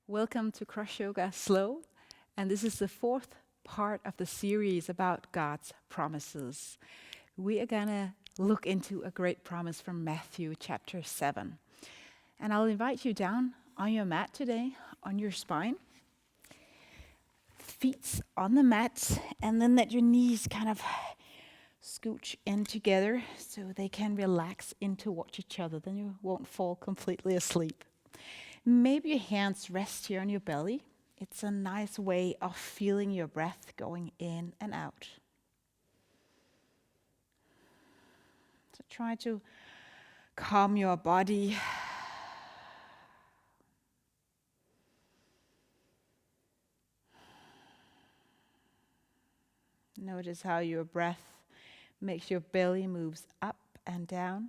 Welcome to CrossYoga Slow, and this is the fourth part of the series about God's promises. We are gonna look into a great promise from Matthew chapter 7. And I'll invite you down on your mat today, on your spine. Feet on the mat, and then let your knees kind of scooch in together so they can relax in towards each other. Then you won't fall completely asleep. Maybe your hands rest here on your belly. It's a nice way of feeling your breath going in and out. So try to calm your body. Notice how your breath makes your belly moves up and down.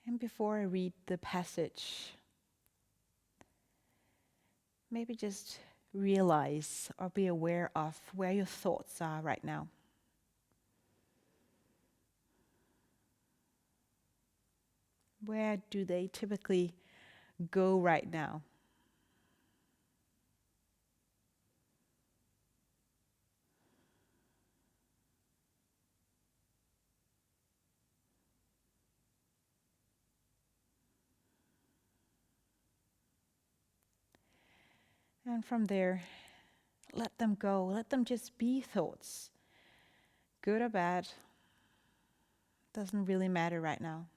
And before I read the passage, maybe just realize or be aware of where your thoughts are right now. Where do they typically go right now? And from there, let them go. Let them just be thoughts. Good or bad, doesn't really matter right now.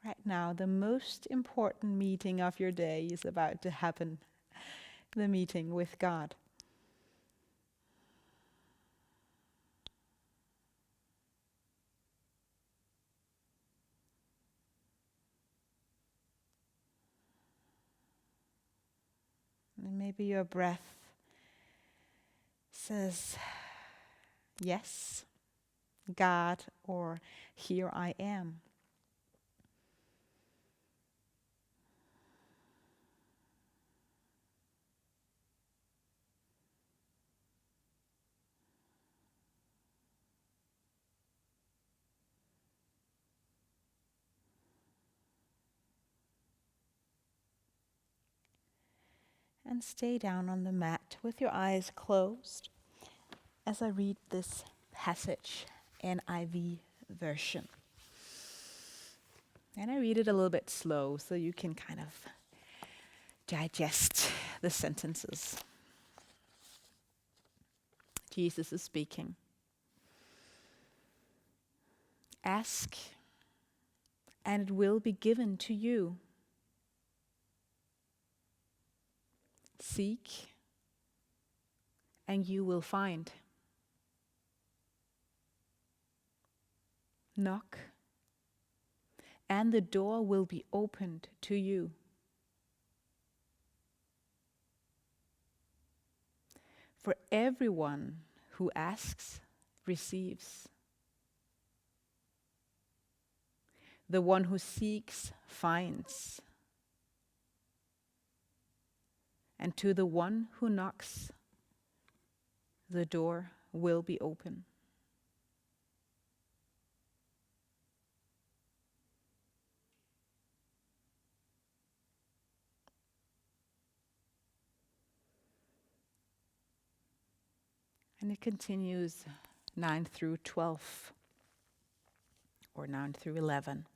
Right now, the most important meeting of your day is about to happen. The meeting with God. And maybe your breath says, yes, God, or here I am. And stay down on the mat with your eyes closed as I read this passage, NIV version. And I read it a little bit slow so you can kind of digest the sentences. Jesus is speaking. Ask, and it will be given to you. Seek, and you will find. Knock, and the door will be opened to you. For everyone who asks receives. The one who seeks finds. And to the one who knocks, the door will be open. And it continues 9 through 12, or 9 through 11.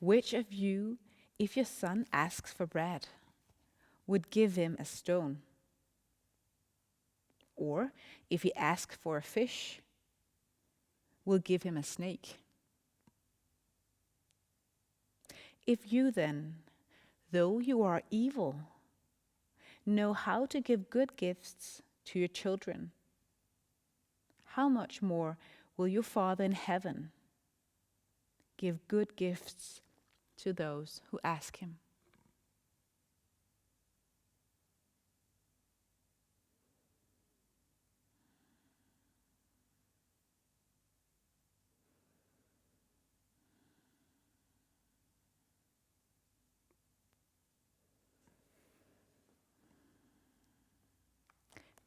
Which of you, if your son asks for bread, would give him a stone? Or if he asks for a fish, will give him a snake? If you then, though you are evil, know how to give good gifts to your children, how much more will your Father in heaven give good gifts to those who ask him?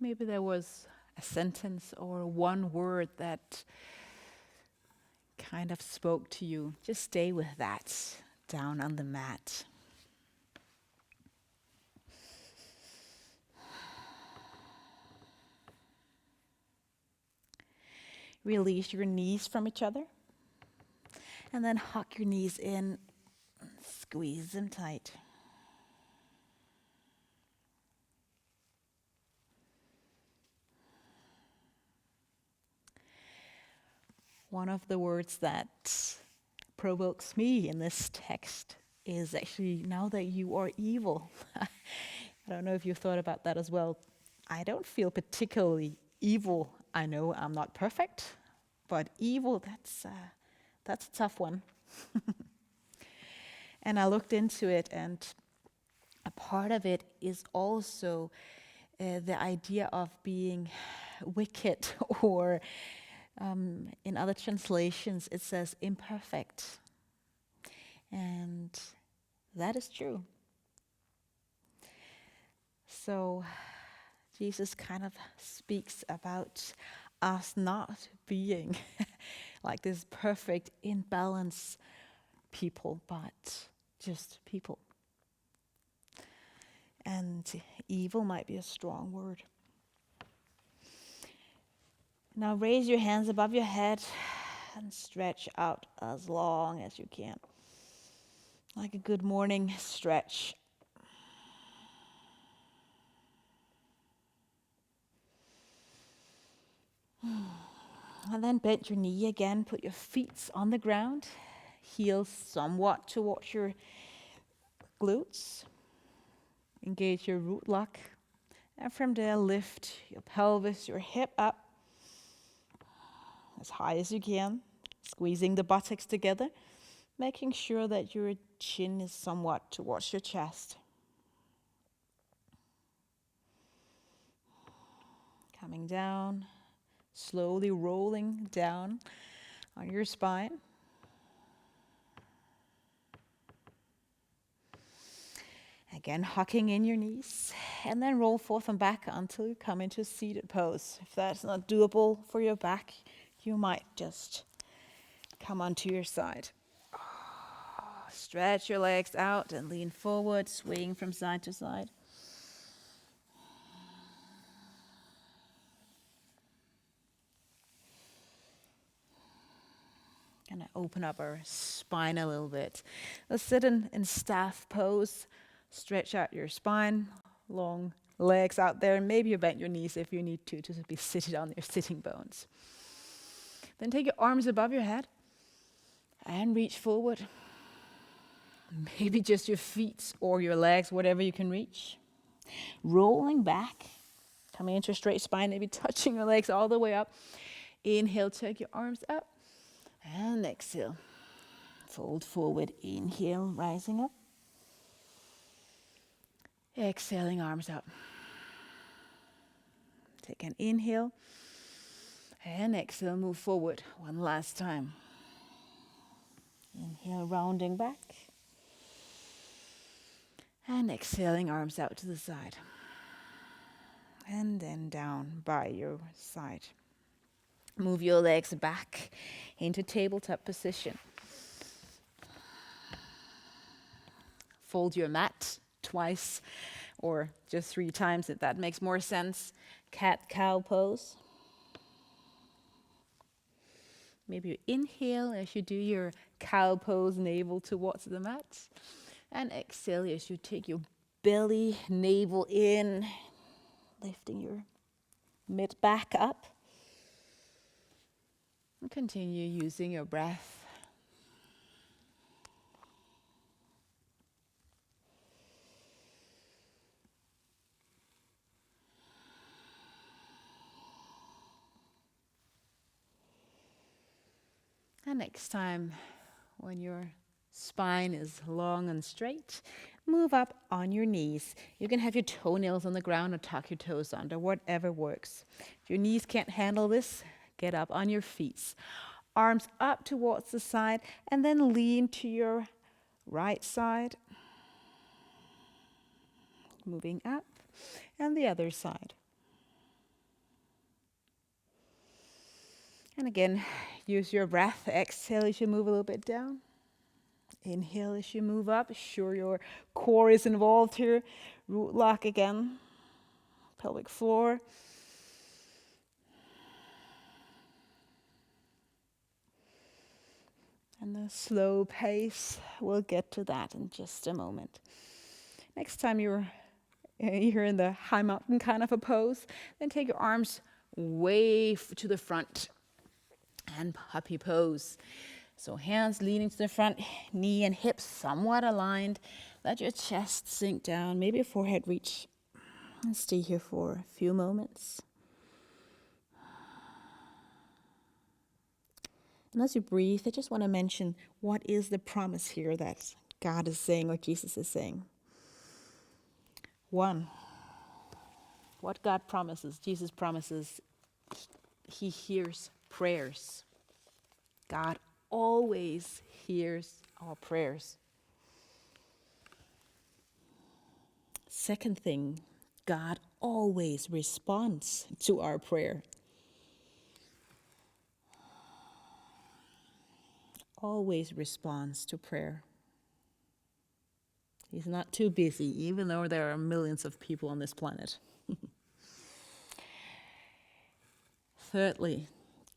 Maybe there was a sentence or one word that kind of spoke to you. Just stay with that down on the mat. Release your knees from each other. And then hug your knees in. Squeeze them tight. One of the words that provokes me in this text is actually, now that you are evil. I don't know if you've thought about that as well. I don't feel particularly evil. I know I'm not perfect, but evil, that's a tough one. And I looked into it, and a part of it is also the idea of being wicked, or in other translations it says imperfect. And that is true. So Jesus kind of speaks about us not being like this perfect, in balance people, but just people. And evil might be a strong word. Now raise your hands above your head and stretch out as long as you can. Like a good morning stretch. And then bend your knee again, put your feet on the ground, heels somewhat towards your glutes. Engage your root lock. And from there, lift your pelvis, your hip up as high as you can, squeezing the buttocks together, making sure that your chin is somewhat towards your chest. Coming down, slowly rolling down on your spine. Again, hucking in your knees, and then roll forth and back until you come into a seated pose. If that's not doable for your back, you might just come onto your side. Stretch your legs out and lean forward, swaying from side to side. Gonna open up our spine a little bit. Let's sit in staff pose. Stretch out your spine, long legs out there, and maybe you bend your knees if you need to be seated on your sitting bones. Then take your arms above your head and reach forward. Maybe just your feet or your legs, whatever you can reach. Rolling back, coming into a straight spine, maybe touching your legs all the way up. Inhale, take your arms up. And exhale. Fold forward, inhale, rising up. Exhaling, arms up. Take an inhale. And exhale, move forward one last time. Inhale, rounding back. And exhaling, arms out to the side. And then down by your side. Move your legs back into tabletop position. Fold your mat twice or just 3 times if that makes more sense. Cat-cow pose. Maybe you inhale as you do your cow pose, navel towards the mat. And exhale as you take your belly, navel in, lifting your mid back up. And continue using your breath. And next time, when your spine is long and straight, move up on your knees. You can have your toenails on the ground or tuck your toes under, whatever works. If your knees can't handle this, get up on your feet. Arms up towards the side, and then lean to your right side. Moving up, and the other side. And again, use your breath. Exhale as you move a little bit down. Inhale as you move up. Sure your core is involved here. Root lock again. Pelvic floor. And the slow pace, we'll get to that in just a moment. Next time you're in the high mountain kind of a pose, then take your arms way to the front and puppy pose. So hands leaning to the front, knee and hips somewhat aligned. Let your chest sink down, maybe your forehead reach. And stay here for a few moments. And as you breathe, I just want to mention what is the promise here that God is saying or Jesus is saying. One, what God promises, Jesus promises, He hears prayers. God always hears our prayers. Second thing, God always responds to our prayer. Always responds to prayer. He's not too busy, even though there are millions of people on this planet. Thirdly,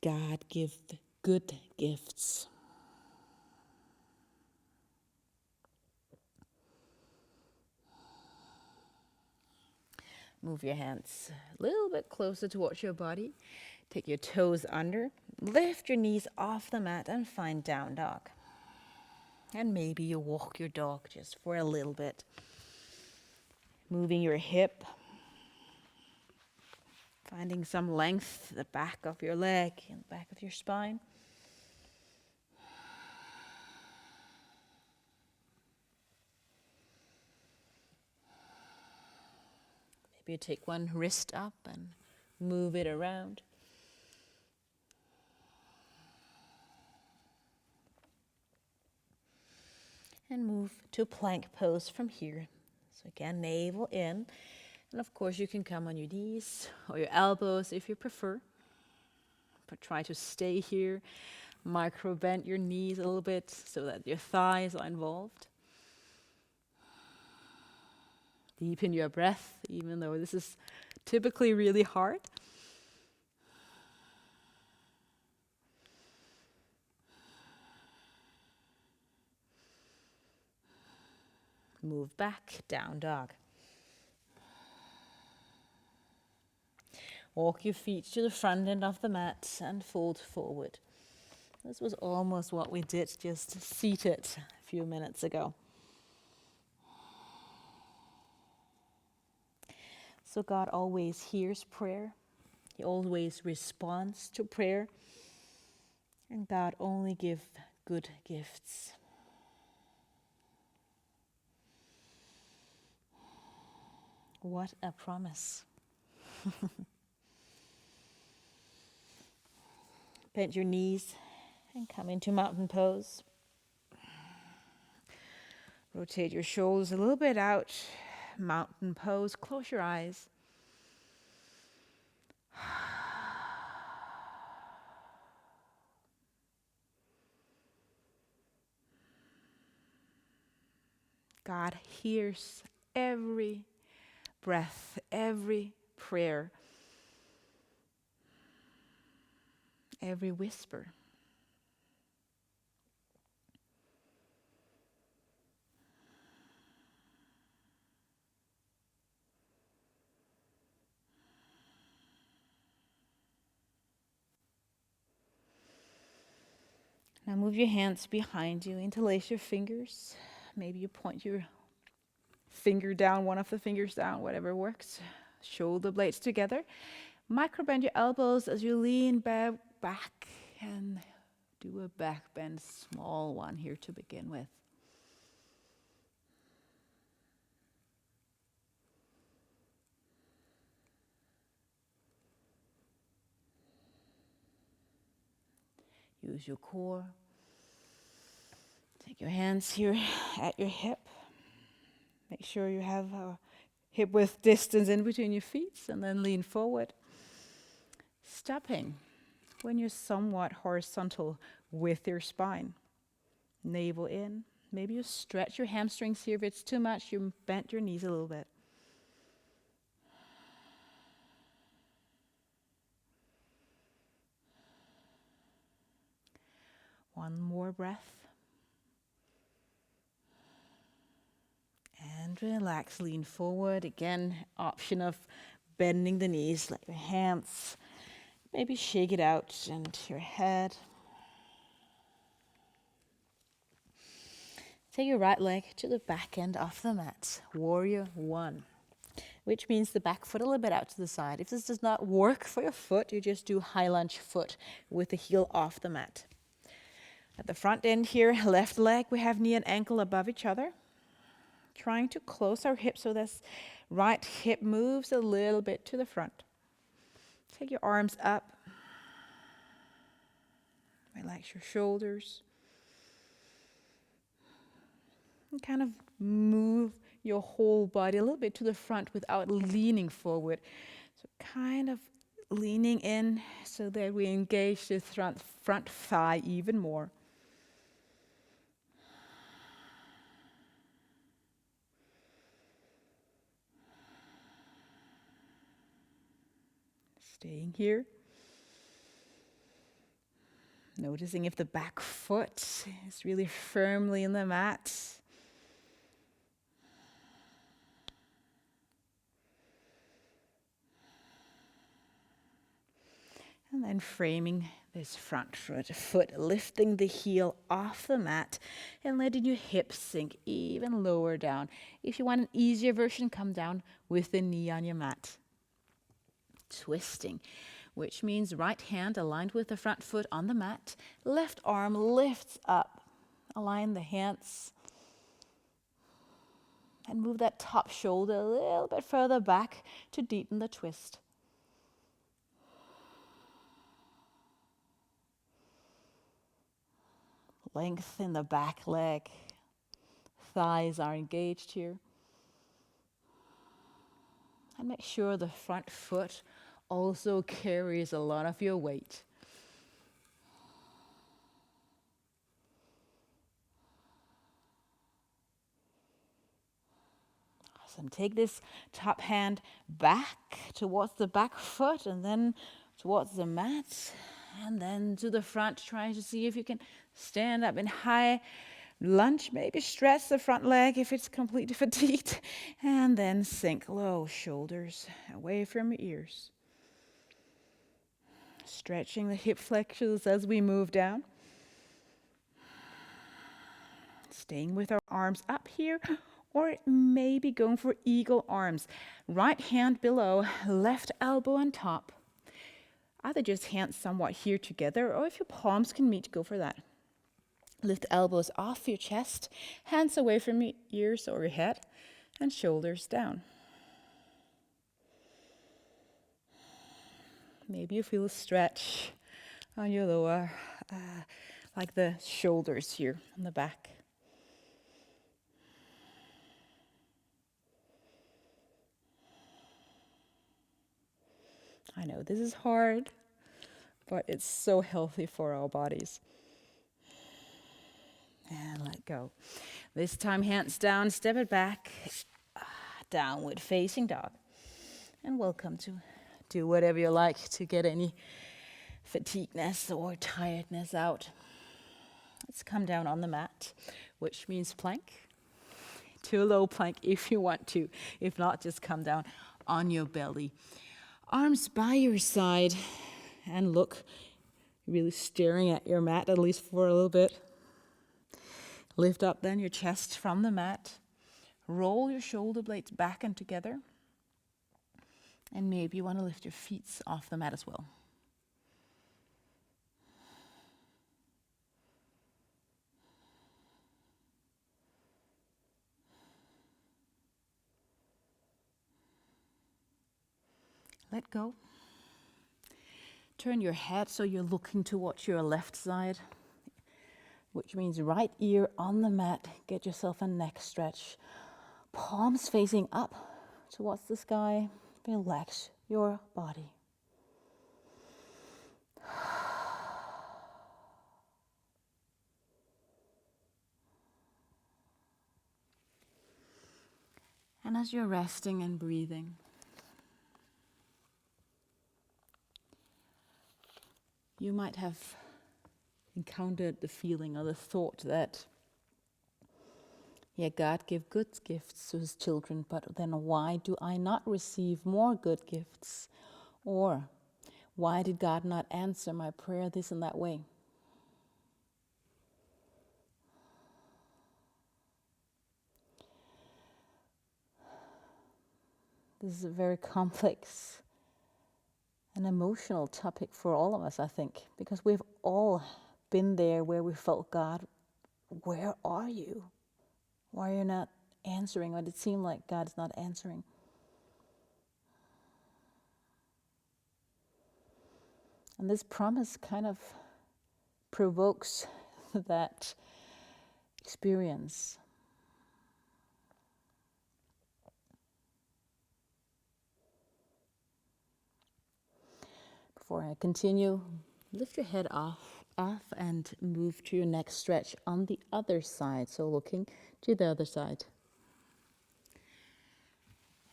God gives good gifts. Move your hands a little bit closer towards your body. Take your toes under. Lift your knees off the mat and find down dog. And maybe you walk your dog just for a little bit. Moving your hip. Finding some length, the back of your leg and the back of your spine. Maybe you take one wrist up and move it around. And move to plank pose from here. So again, navel in. And of course you can come on your knees or your elbows if you prefer. But try to stay here. Micro bend your knees a little bit so that your thighs are involved. Deepen your breath, even though this is typically really hard. Move back, down dog. Walk your feet to the front end of the mat and fold forward. This was almost what we did just seated a few minutes ago. So God always hears prayer. He always responds to prayer. And God only gives good gifts. What a promise. Bend your knees and come into mountain pose. Rotate your shoulders a little bit out. Mountain pose. Close your eyes. God hears every breath, every prayer, every whisper. Now move your hands behind you, interlace your fingers. Maybe you point your finger down, one of the fingers down, whatever works. Shoulder blades together. Micro bend your elbows as you lean back and do a back bend, small one here to begin with. Use your core. Take your hands here at your hip. Make sure you have a hip width distance in between your feet and then lean forward. Stopping. when you're somewhat horizontal with your spine. Navel in. Maybe you stretch your hamstrings here. If it's too much, you bend your knees a little bit. One more breath. And relax, lean forward. Again, option of bending the knees, let your hands maybe shake it out and your head. Take your right leg to the back end of the mat. Warrior one, which means the back foot a little bit out to the side. If this does not work for your foot, you just do high lunge foot with the heel off the mat. At the front end here, left leg, we have knee and ankle above each other. Trying to close our hips so this right hip moves a little bit to the front. Take your arms up. Relax your shoulders. And kind of move your whole body a little bit to the front without leaning forward. So kind of leaning in so that we engage the front thigh even more. Staying here. Noticing if the back foot is really firmly in the mat. And then framing this front foot, lifting the heel off the mat and letting your hips sink even lower down. If you want an easier version, come down with the knee on your mat. Twisting, which means right hand aligned with the front foot on the mat. Left arm lifts up. Align the hands. And move that top shoulder a little bit further back to deepen the twist. Lengthen the back leg. Thighs are engaged here. And make sure the front foot also carries a lot of your weight. Awesome. Take this top hand back towards the back foot and then towards the mat. And then to the front, trying to see if you can stand up in high lunge. Maybe stretch the front leg if it's completely fatigued. And then sink low, shoulders away from your ears. Stretching the hip flexors as we move down. Staying with our arms up here, or maybe going for eagle arms. Right hand below, left elbow on top. Either just hands somewhat here together, or if your palms can meet, go for that. Lift elbows off your chest, hands away from your ears or your head, and shoulders down. Maybe you feel a stretch on your lower, like the shoulders here on the back. I know this is hard, but it's so healthy for our bodies. And let go. This time, hands down, step it back. Downward facing dog. And welcome to do whatever you like to get any fatigueness or tiredness out. Let's come down on the mat, which means plank. To a low plank if you want to. If not, just come down on your belly. Arms by your side and look, really staring at your mat at least for a little bit. Lift up then your chest from the mat. Roll your shoulder blades back and together. And maybe you want to lift your feet off the mat as well. Let go. Turn your head so you're looking towards your left side, which means right ear on the mat. Get yourself a neck stretch. Palms facing up towards the sky. Relax your body. And as you're resting and breathing, you might have encountered the feeling or the thought that, yeah, God gives good gifts to his children, but then why do I not receive more good gifts? Or why did God not answer my prayer this and that way? This is a very complex and emotional topic for all of us, I think, because we've all been there where we felt, God, where are you? Why are you not answering? Or did it seem like God's not answering? And this promise kind of provokes that experience. Before I continue, lift your head off and move to your next stretch on the other side. So looking to the other side.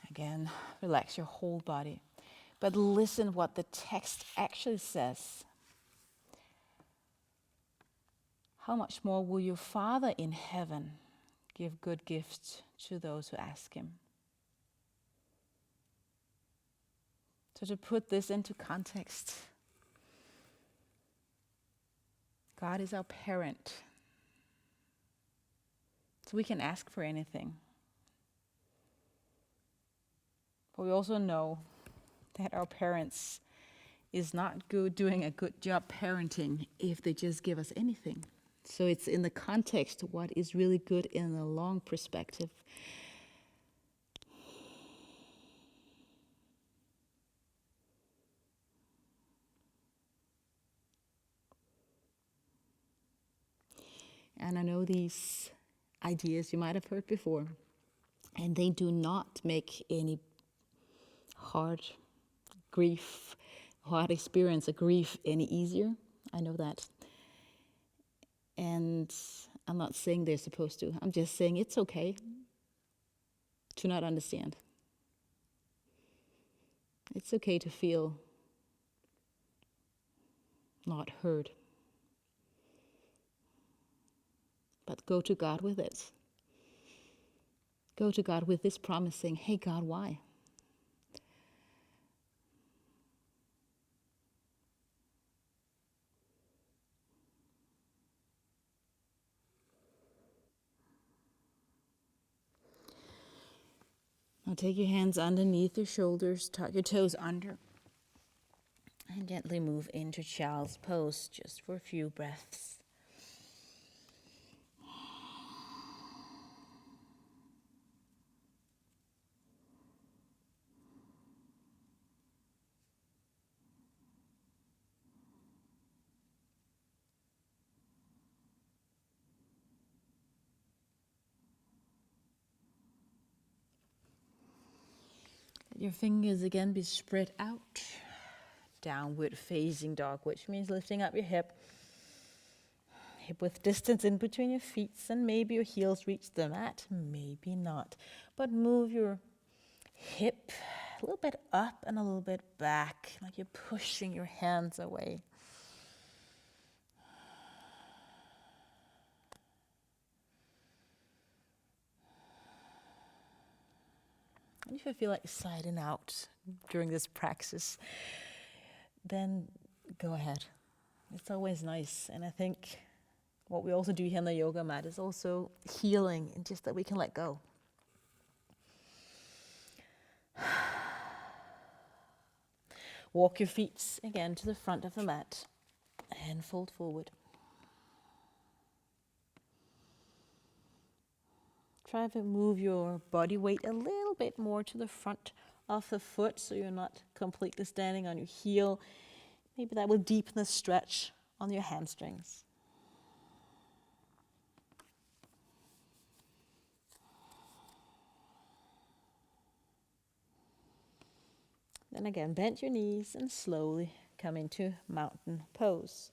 Again, relax your whole body. But listen what the text actually says. How much more will your Father in heaven give good gifts to those who ask him? So to put this into context, God is our parent. So we can ask for anything. But we also know that our parents is not doing a good job parenting if they just give us anything. So it's in the context what is really good in the long perspective. And I know these ideas you might have heard before, and they do not make any hard experience of grief any easier. I know that. And I'm not saying they're supposed to. I'm just saying it's okay to not understand. It's okay to feel not heard. But go to God with it. Go to God with this promise saying, hey God, why? Now take your hands underneath your shoulders, tuck your toes under, and gently move into child's pose just for a few breaths. Let your fingers again be spread out. Downward facing dog, which means lifting up your hip with distance in between your feet, and maybe your heels reach the mat, maybe not. But move your hip a little bit up and a little bit back, like you're pushing your hands away. And if you feel like siding out during this practice, then go ahead. It's always nice. And I think what we also do here on the yoga mat is also healing, and just that we can let go. Walk your feet again to the front of the mat and fold forward. Try to move your body weight a little bit more to the front of the foot so you're not completely standing on your heel. Maybe that will deepen the stretch on your hamstrings. Then again, bend your knees and slowly come into mountain pose.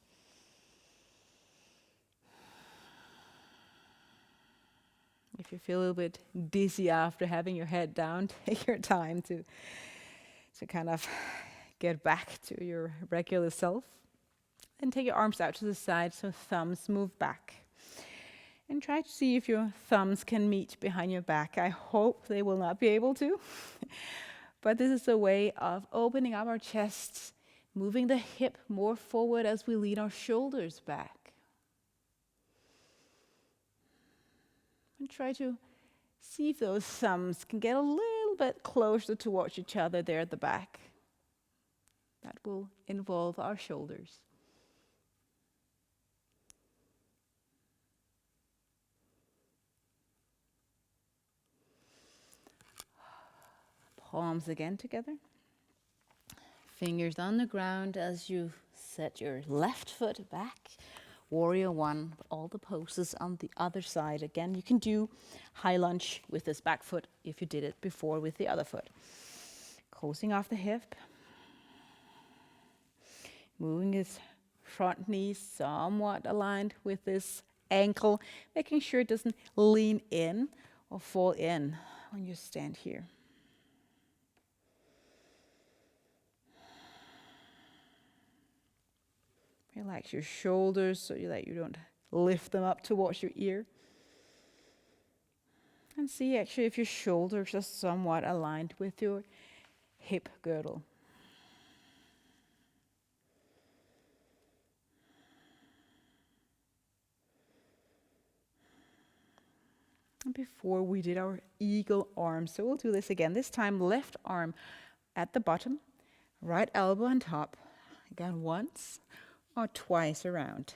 If if you feel a little bit dizzy after having your head down, take your time to kind of get back to your regular self. And take your arms out to the side so thumbs move back. And try to see if your thumbs can meet behind your back. I hope they will not be able to. But this is a way of opening up our chests, moving the hip more forward as we lean our shoulders back. And try to see if those thumbs can get a little bit closer towards each other there at the back. That will involve our shoulders. Palms again together. Fingers on the ground as you set your left foot back. Warrior one, all the poses on the other side. Again, you can do high lunge with this back foot if you did it before with the other foot. Closing off the hip. Moving his front knee somewhat aligned with this ankle, making sure it doesn't lean in or fall in when you stand here. Relax your shoulders so that you don't lift them up towards your ear. And see actually if your shoulders are somewhat aligned with your hip girdle. And before we did our eagle arm, so we'll do this again. This time left arm at the bottom, right elbow on top. Again, once or twice around.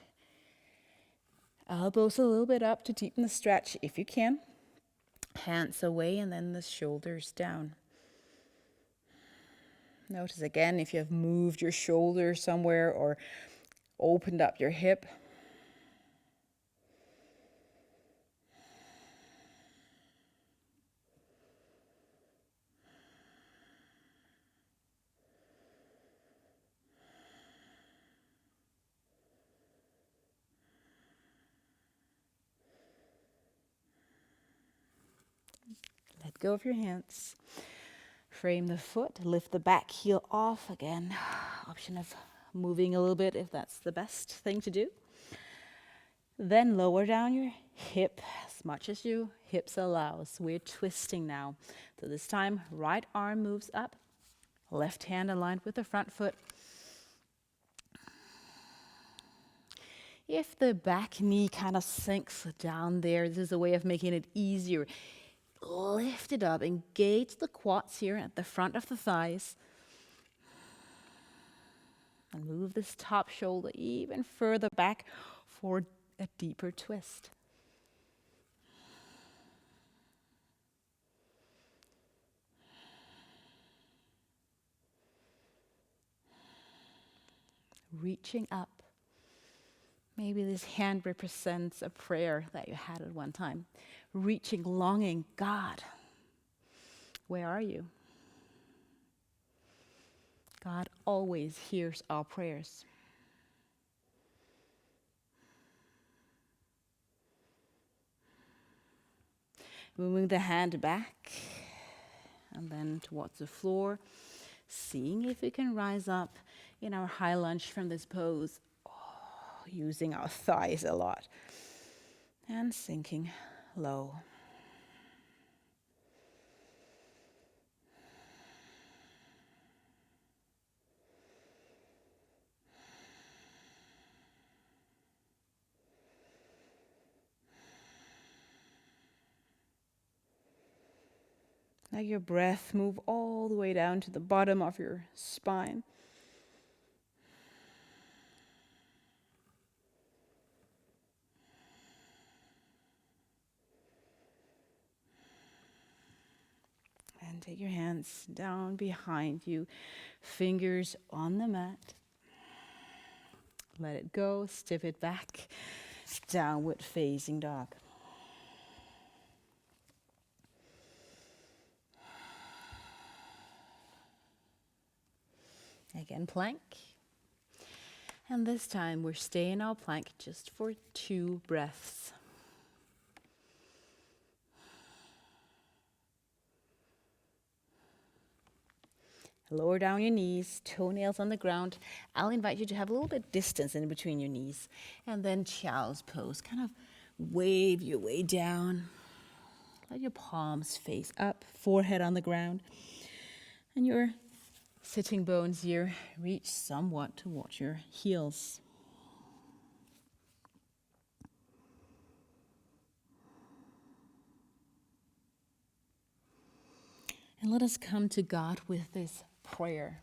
Elbows a little bit up to deepen the stretch if you can. Hands away and then the shoulders down. Notice again if you have moved your shoulder somewhere or opened up your hip. Let go of your hands. Frame the foot, lift the back heel off again. Option of moving a little bit if that's the best thing to do. Then lower down your hip as much as your hips allows. We're twisting now. So this time, right arm moves up, left hand aligned with the front foot. If the back knee kind of sinks down there, this is a way of making it easier. Lift it up, engage the quads here at the front of the thighs. And move this top shoulder even further back for a deeper twist. Reaching up. Maybe this hand represents a prayer that you had at one time. Reaching, longing, God, where are you? God always hears our prayers. Moving the hand back and then towards the floor. Seeing if we can rise up in our high lunge from this pose. Using our thighs a lot. And sinking low. Let your breath move all the way down to the bottom of your spine. And take your hands down behind you, fingers on the mat. Let it go, stiff it back, downward facing dog. Again, plank. And this time we're staying our plank just for 2 breaths. Lower down your knees, toenails on the ground. I'll invite you to have a little bit of distance in between your knees. And then child's pose. Kind of wave your way down. Let your palms face up, forehead on the ground. And your sitting bones here reach somewhat towards your heels. And let us come to God with this prayer.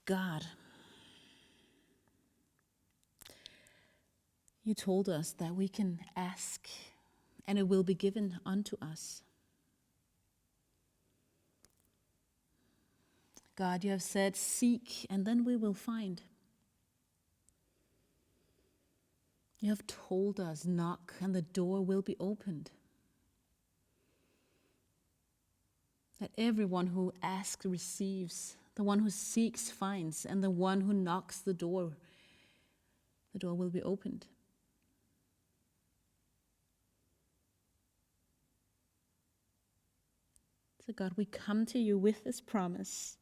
God, you told us that we can ask and it will be given unto us. God, you have said, seek and then we will find. You have told us, knock and the door will be opened. That everyone who asks receives, the one who seeks finds, and the one who knocks the door will be opened. So God, we come to you with this promise,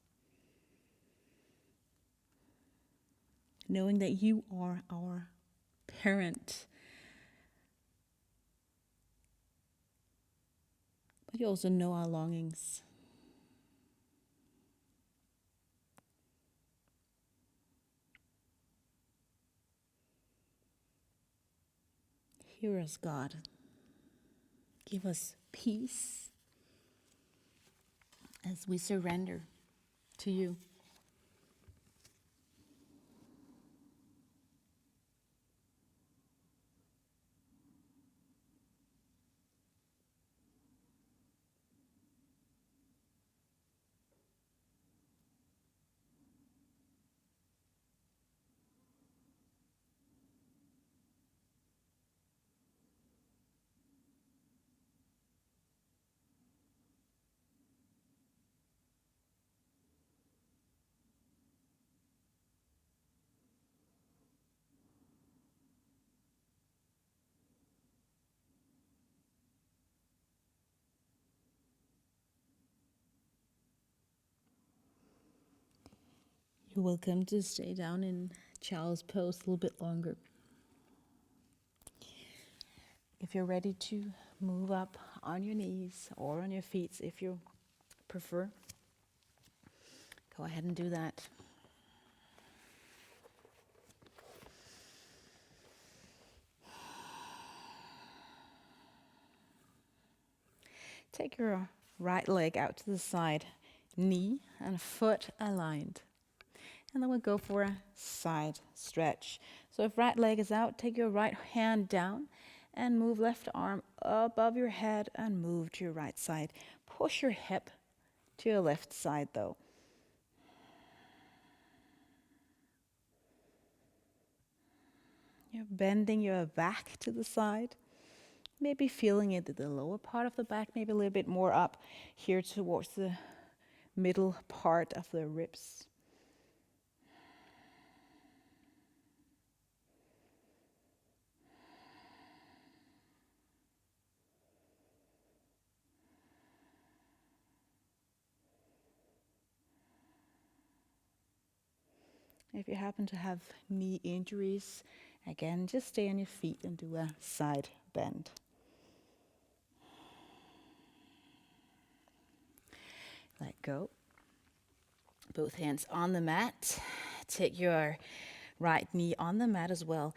knowing that you are our parent, but you also know our longings. Hear us, God. Give us peace as we surrender to you. You're welcome to stay down in child's pose a little bit longer. If you're ready to move up on your knees or on your feet, if you prefer, go ahead and do that. Take your right leg out to the side, knee and foot aligned. And then we'll go for a side stretch. So if right leg is out, take your right hand down and move left arm above your head and move to your right side. Push your hip to your left side though. You're bending your back to the side. Maybe feeling it at the lower part of the back, maybe a little bit more up here towards the middle part of the ribs. If you happen to have knee injuries, again, just stay on your feet and do a side bend. Let go. Both hands on the mat. Take your right knee on the mat as well.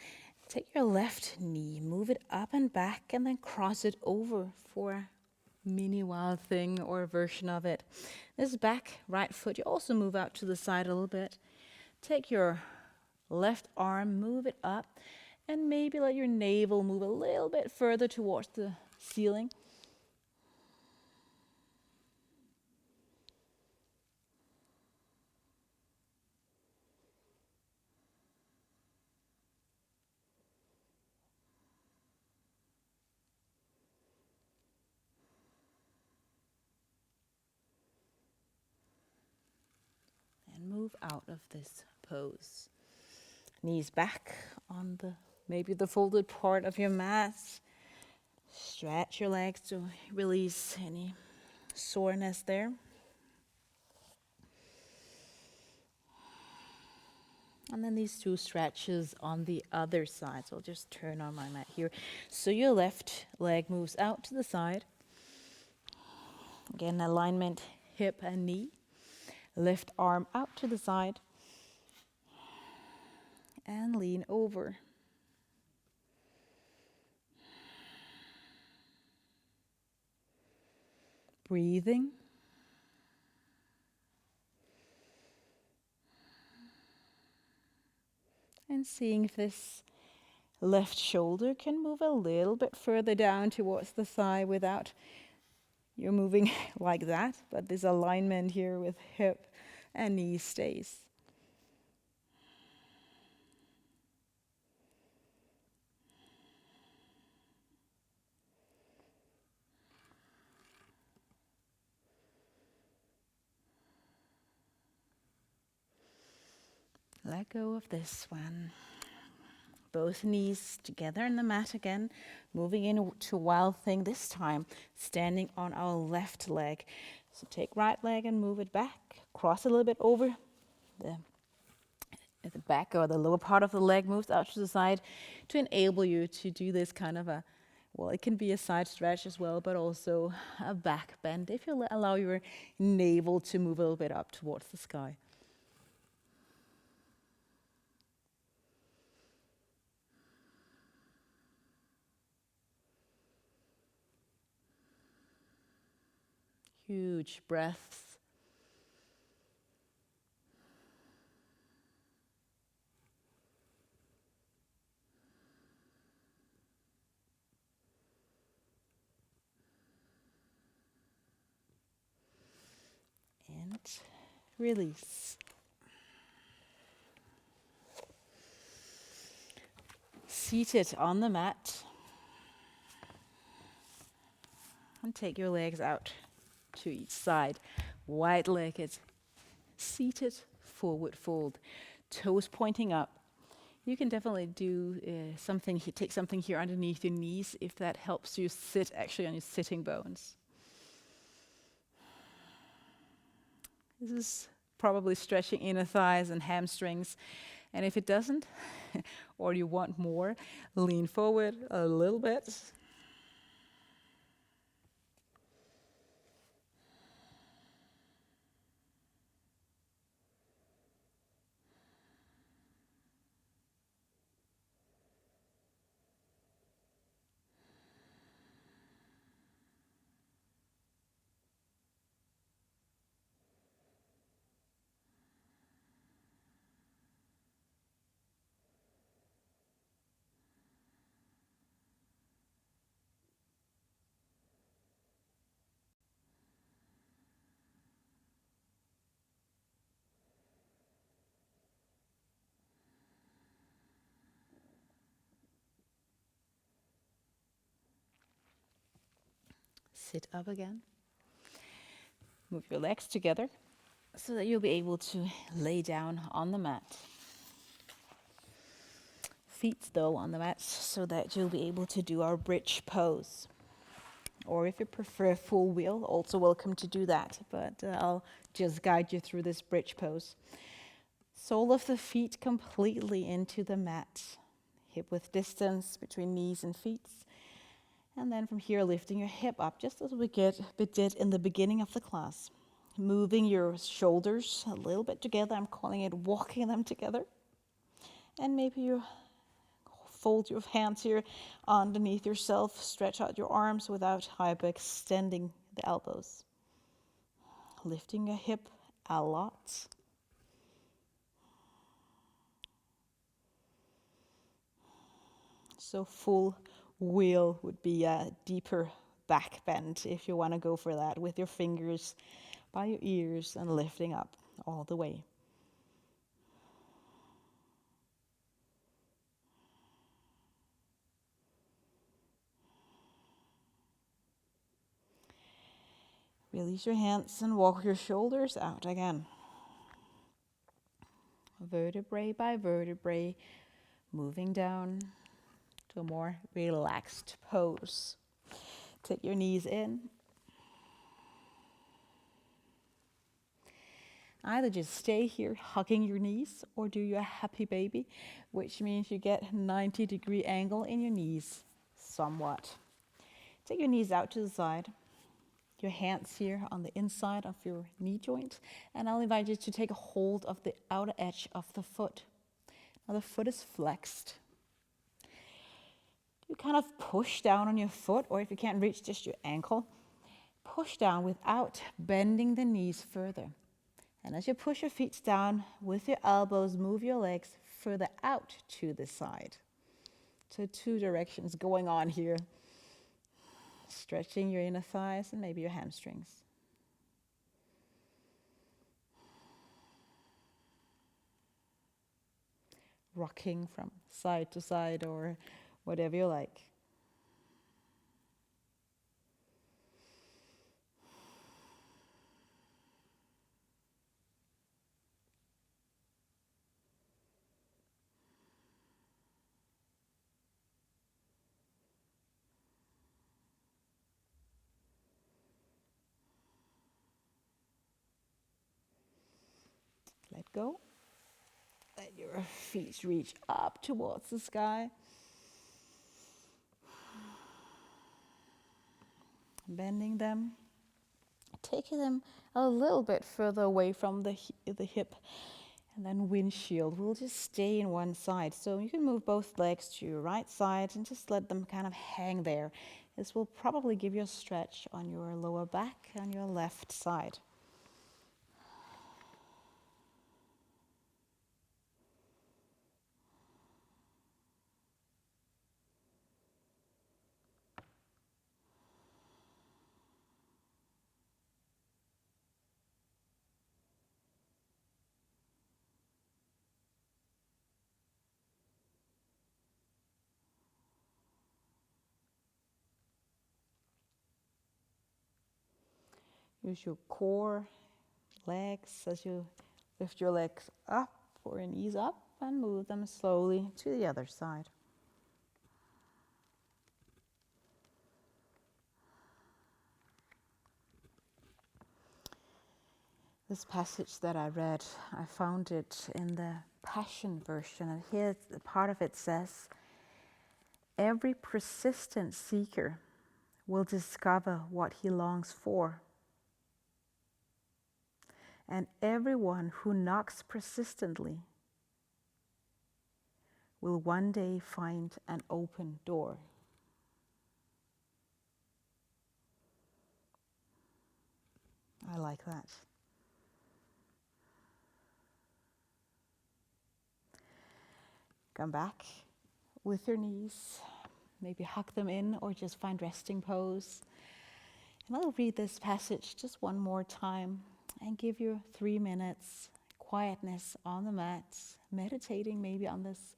Take your left knee, move it up and back, and then cross it over for a mini wild thing or a version of it. This back right foot, you also move out to the side a little bit. Take your left arm, move it up, and maybe let your navel move a little bit further towards the ceiling. And move out of this pose. Knees back on maybe the folded part of your mat. Stretch your legs to release any soreness there. And then these 2 stretches on the other side. So I'll just turn on my mat here. So your left leg moves out to the side. Again, alignment, hip and knee. Lift arm out to the side. And lean over. Breathing. And seeing if this left shoulder can move a little bit further down towards the thigh without you're moving like that. But this alignment here with hip and knee stays. Let go of this one. Both knees together in the mat again, moving into Wild Thing this time, standing on our left leg. So take right leg and move it back, cross a little bit over. The back or the lower part of the leg moves out to the side to enable you to do this kind of a, well, it can be a side stretch as well, but also a back bend if you allow your navel to move a little bit up towards the sky. Huge breaths. And release. Seated on the mat. And take your legs out to each side. Wide-legged. Seated forward fold. Toes pointing up. You can definitely do something, take something here underneath your knees if that helps you sit actually on your sitting bones. This is probably stretching inner thighs and hamstrings. And if it doesn't, or you want more, lean forward a little bit. Sit up again. Move your legs together so that you'll be able to lay down on the mat. Feet though on the mat so that you'll be able to do our bridge pose. Or if you prefer full wheel, also welcome to do that. But I'll just guide you through this bridge pose. Sole of the feet completely into the mat. Hip width distance between knees and feet. And then from here, lifting your hip up, just as we did in the beginning of the class. Moving your shoulders a little bit together. I'm calling it walking them together. And maybe you fold your hands here underneath yourself. Stretch out your arms without hyperextending the elbows. Lifting your hip a lot. So full wheel would be a deeper back bend if you want to go for that, with your fingers by your ears and lifting up all the way. Release your hands and walk your shoulders out again. Vertebrae by vertebrae, moving down to a more relaxed pose. Take your knees in. Either just stay here hugging your knees or do your happy baby, which means you get 90-degree angle in your knees somewhat. Take your knees out to the side. Your hands here on the inside of your knee joint. And I'll invite you to take a hold of the outer edge of the foot. Now the foot is flexed. You kind of push down on your foot, or if you can't reach just your ankle, push down without bending the knees further. And as you push your feet down with your elbows, move your legs further out to the side. So 2 directions going on here. Stretching your inner thighs and maybe your hamstrings. Rocking from side to side or whatever you like. Let go. Let your feet reach up towards the sky. Bending them. Taking them a little bit further away from the hip. And then windshield. We'll just stay in one side. So you can move both legs to your right side and just let them kind of hang there. This will probably give you a stretch on your lower back on your left side. Use your core, legs, as you lift your legs up or your knees up and move them slowly to the other side. This passage that I read, I found it in the Passion version, and here the part of it says, "Every persistent seeker will discover what he longs for. And everyone who knocks persistently will one day find an open door." I like that. Come back with your knees. Maybe hug them in or just find resting pose. And I'll read this passage just one more time and give you 3 minutes quietness on the mat, meditating maybe on this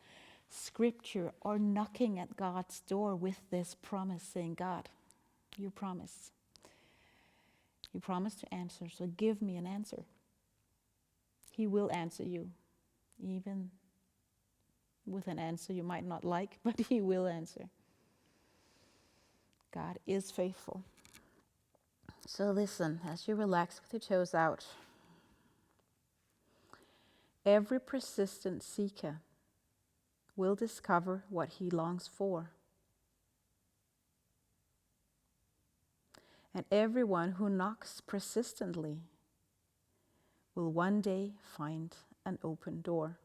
scripture or knocking at God's door with this promise, saying, "God, you promise. You promise to answer, so give me an answer." He will answer you, even with an answer you might not like, but he will answer. God is faithful. So listen as you relax with your toes out. Every persistent seeker will discover what he longs for. And everyone who knocks persistently will one day find an open door.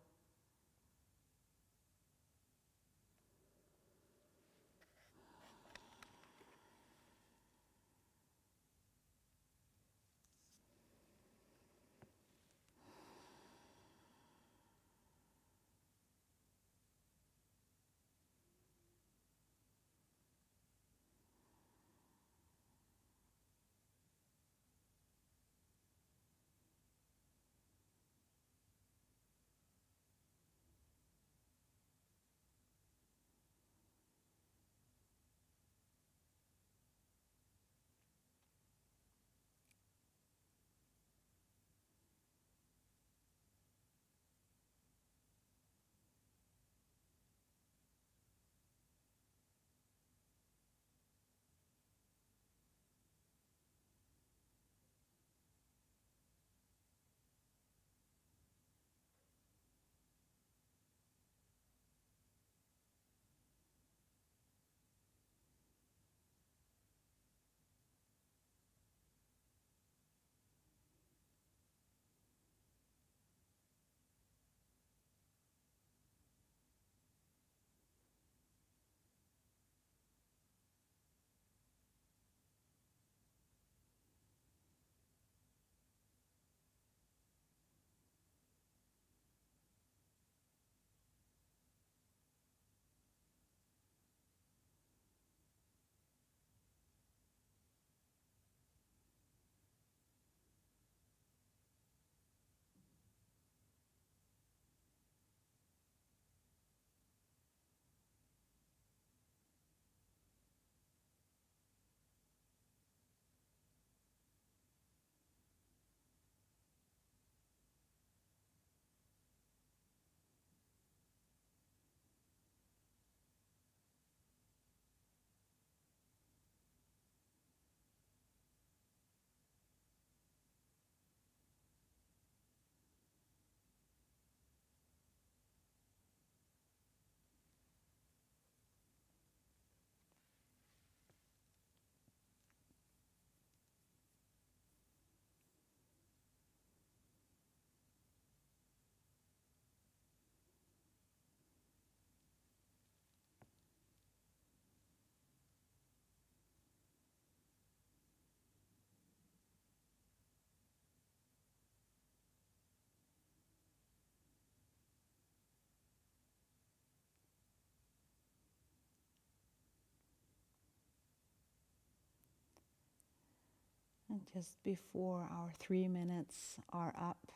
And just before our 3 minutes are up,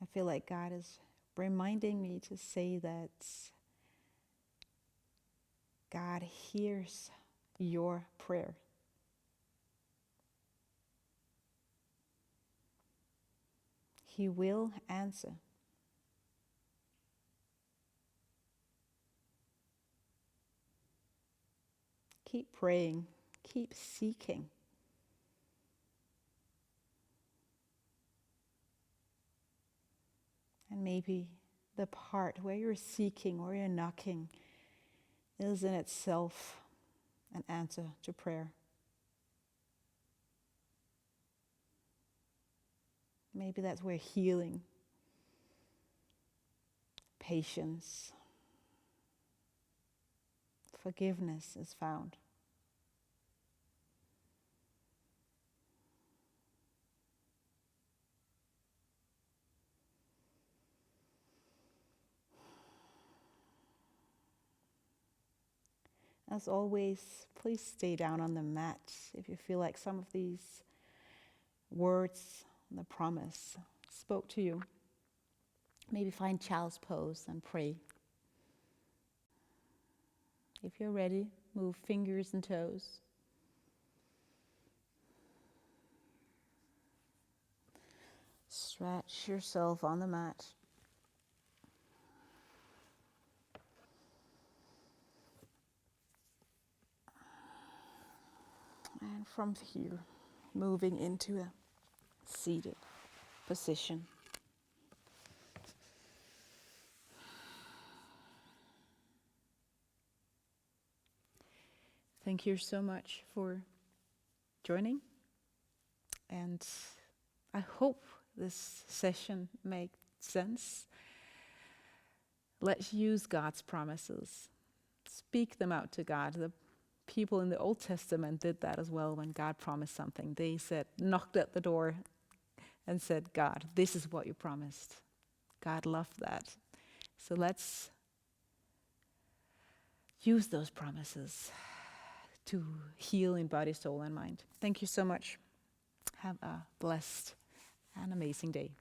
I feel like God is reminding me to say that God hears your prayer. He will answer. Keep praying, keep seeking. And maybe the part where you're seeking, where you're knocking, is in itself an answer to prayer. Maybe that's where healing, patience, forgiveness is found. As always, please stay down on the mat if you feel like some of these words, the promise, spoke to you. Maybe find child's pose and pray. If you're ready, move fingers and toes. Stretch yourself on the mat. And from here, moving into a seated position. Thank you so much for joining. And I hope this session made sense. Let's use God's promises. Speak them out to God. The people in the Old Testament did that as well when God promised something. They knocked at the door and said, God, this is what you promised. God loved that. So let's use those promises to heal in body, soul, and mind. Thank you so much. Have a blessed and amazing day.